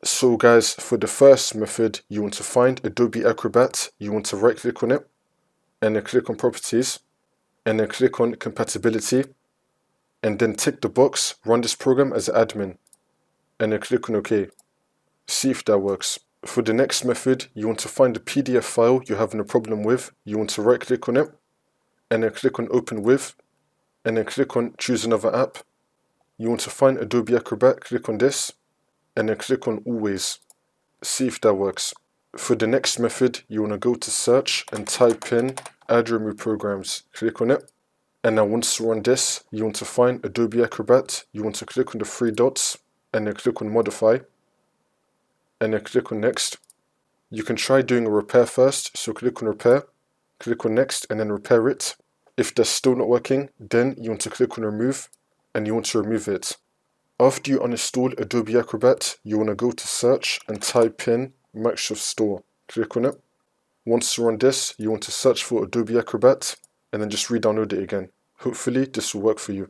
So guys, for the first method, you want to find Adobe Acrobat, you want to right click on it, and then click on Properties, and then click on Compatibility, and then tick the box, run this program as an admin, and then click on OK. See if that works. For the next method, you want to find the PDF file you're having a problem with, you want to right click on it, and then click on Open With, and then click on Choose Another App. You want to find Adobe Acrobat, click on this, and then click on Always. See if that works. For the next method, you want to go to Search and type in Add Remove Programs. Click on it. And now once you run this, you want to find Adobe Acrobat. You want to click on the three dots and then click on Modify. And then click on Next. You can try doing a repair first, so click on Repair, click on Next and then repair it. If that's still not working, then you want to click on Remove and you want to remove it. After you uninstall Adobe Acrobat, you want to go to Search and type in Microsoft Store. Click on it. Once you run this, you want to search for Adobe Acrobat and then just re-download it again. Hopefully this will work for you.